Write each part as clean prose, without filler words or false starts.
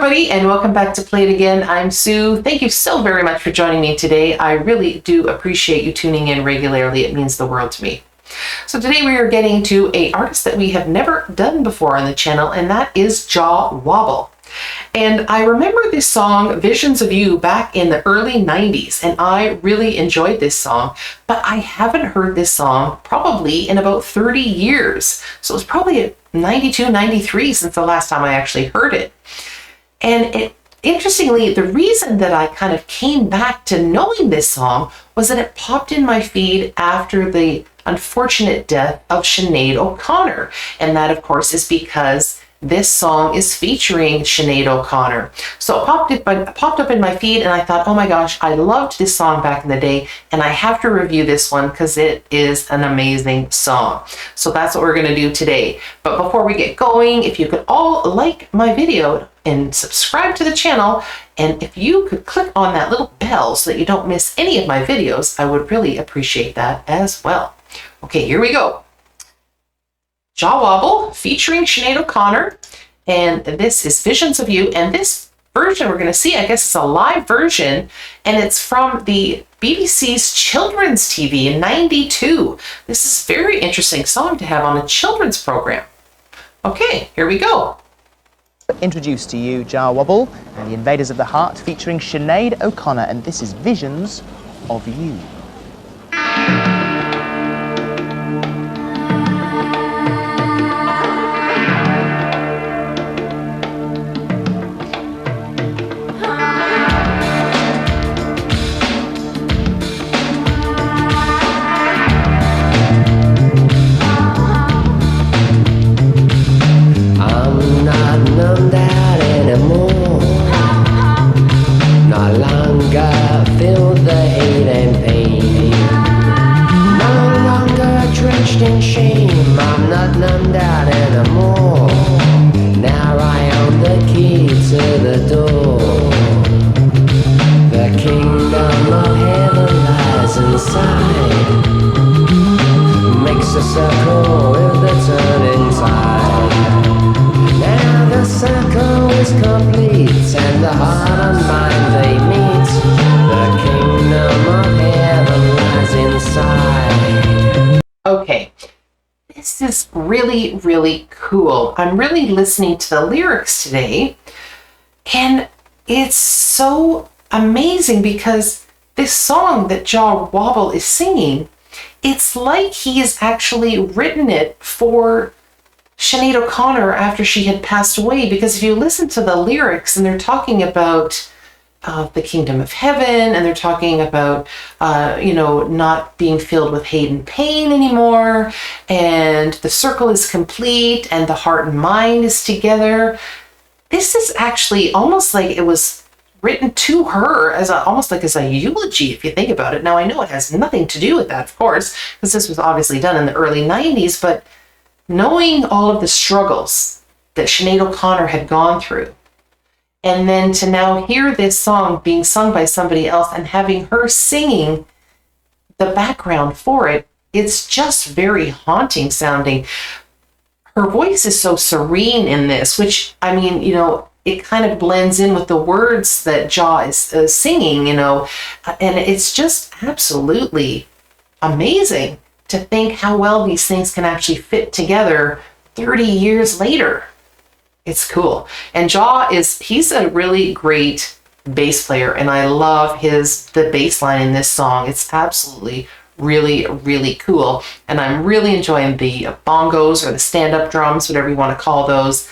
everybody, and welcome back to Play It Again. I'm Sue. Thank you so very much for joining me today. I really do appreciate you tuning in regularly. It means the world to me. So today we are getting to an artist that we have never done before on the channel, and that is JAH WOBBLE. And I remember this song, Visions of You, back in the early 90s, and I really enjoyed this song, but I haven't heard this song probably in about 30 years. So it's probably 92, 93 since the last time I actually heard it. And interestingly, the reason that I kind of came back to knowing this song was that it popped in my feed after the unfortunate death of Sinead O'Connor. And that, of course, is because this song is featuring Sinead O'Connor. So it popped up in my feed, and I thought, oh my gosh, I loved this song back in the day, and I have to review this one because it is an amazing song. So that's what we're going to do today. But before we get going, if you could all like my video and subscribe to the channel, and if you could click on that little bell so that you don't miss any of my videos, I would really appreciate that as well. Okay, here we go. JAH WOBBLE featuring Sinead O'Connor, and this is Visions of You. And this version we're going to see, I guess it's a live version, and it's from the BBC's children's TV in '92. This is a very interesting song to have on a children's program. Okay, here we go. Introduce to you JAH WOBBLE and the Invaders of the Heart featuring Sinead O'Connor, and this is Visions of You. Okay, this is really, really cool. I'm really listening to the lyrics today, and it's so amazing because this song that JAH WOBBLE is singing, it's like he has actually written it for Sinead O'Connor after she had passed away, because if you listen to the lyrics, and they're talking about the kingdom of heaven, and they're talking about, you know, not being filled with hate and pain anymore, and the circle is complete, and the heart and mind is together. This is actually almost like it was written to her as almost like as a eulogy, if you think about it. Now, I know it has nothing to do with that, of course, because this was obviously done in the early 90s, but knowing all of the struggles that Sinead O'Connor had gone through, and then to now hear this song being sung by somebody else and having her singing the background for it, it's just very haunting sounding. Her voice is so serene in this, which, I mean, you know, it kind of blends in with the words that JAH is singing, you know, and it's just absolutely amazing to think how well these things can actually fit together 30 years later. It's cool. And JAH he's a really great bass player, and I love the bass line in this song. It's absolutely really, really cool. And I'm really enjoying the bongos or the stand-up drums, whatever you want to call those.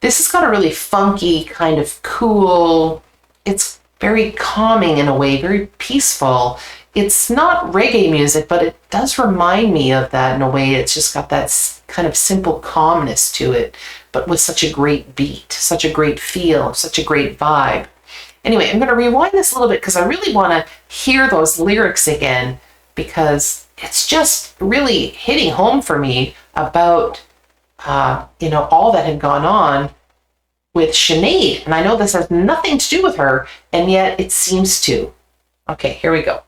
This has got a really funky, kind of cool, it's very calming in a way, very peaceful. It's not reggae music, but it does remind me of that in a way. It's just got that kind of simple calmness to it, but with such a great beat, such a great feel, such a great vibe. Anyway, I'm going to rewind this a little bit because I really want to hear those lyrics again, because it's just really hitting home for me about, you know, all that had gone on with Sinead. And I know this has nothing to do with her, and yet it seems to. Okay, here we go.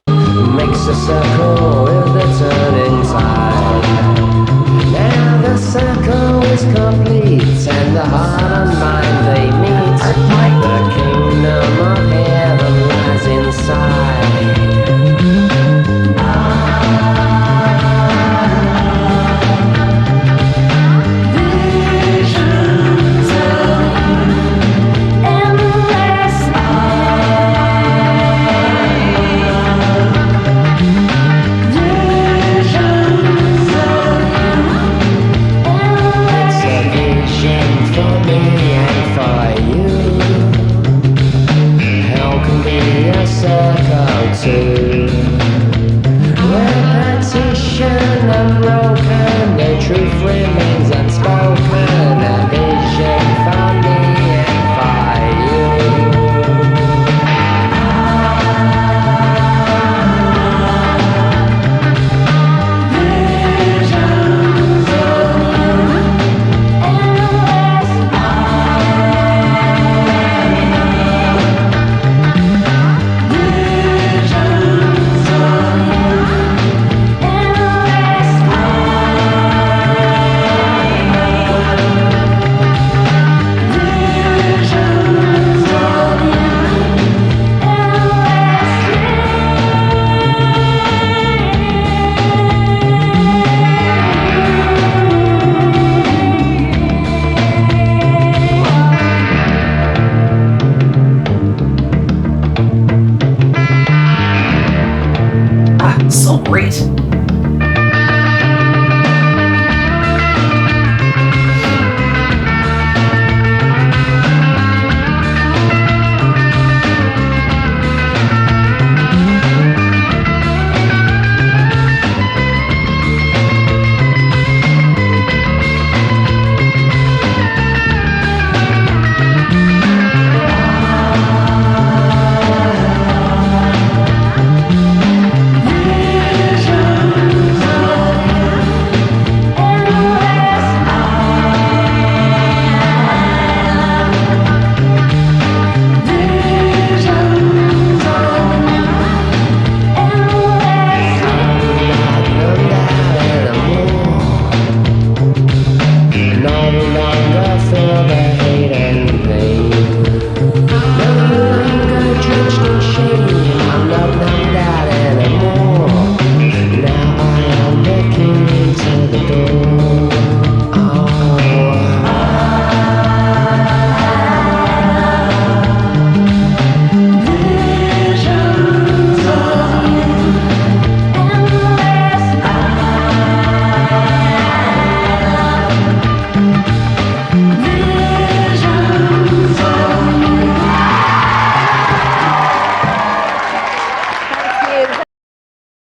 Makes a circle with the turning tide. Now the circle is complete, and the heart and mind they meet. The kingdom of heaven lies inside. Repetition unbroken, the truth remains unspoken. A vision for me and for you. Visions of you, endless So great.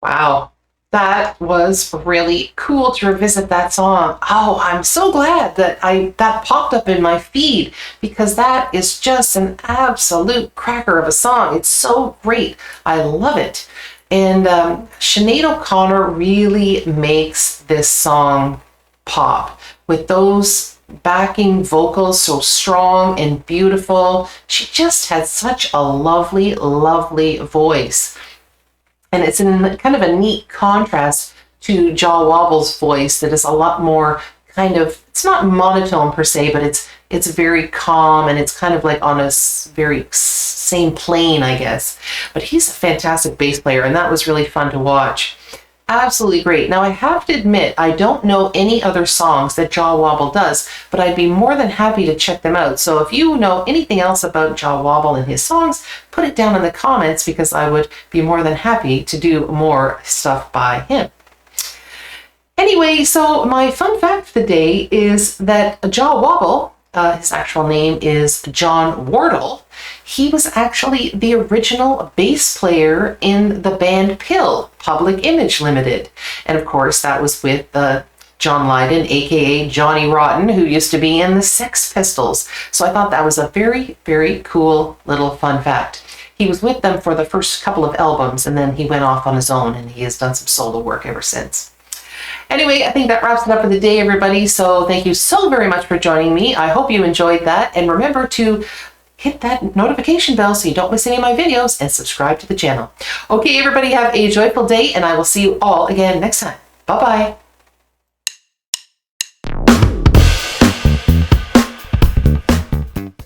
Wow, that was really cool to revisit that song. Oh, I'm so glad that that popped up in my feed, because that is just an absolute cracker of a song. It's so great. I love it. And Sinead O'Connor really makes this song pop with those backing vocals, so strong and beautiful. She just had such a lovely, lovely voice. And it's in kind of a neat contrast to JAH WOBBLE's voice that is a lot more kind of, it's not monotone per se, but it's very calm, and it's kind of like on a very same plane, I guess. But he's a fantastic bass player, and that was really fun to watch. Absolutely great. Now, I have to admit, I don't know any other songs that JAH WOBBLE does, but I'd be more than happy to check them out. So if you know anything else about JAH WOBBLE and his songs, put it down in the comments, because I would be more than happy to do more stuff by him. Anyway, so my fun fact for the day is that JAH WOBBLE, his actual name is John Wardle. He was actually the original bass player in the band Pill, Public Image Limited. And of course, that was with John Lydon, aka Johnny Rotten, who used to be in the Sex Pistols. So I thought that was a very, very cool little fun fact. He was with them for the first couple of albums, and then he went off on his own, and he has done some solo work ever since. Anyway, I think that wraps it up for the day, everybody. So thank you so very much for joining me. I hope you enjoyed that. And remember to hit that notification bell so you don't miss any of my videos, and subscribe to the channel. Okay, everybody, have a joyful day, and I will see you all again next time. Bye-bye.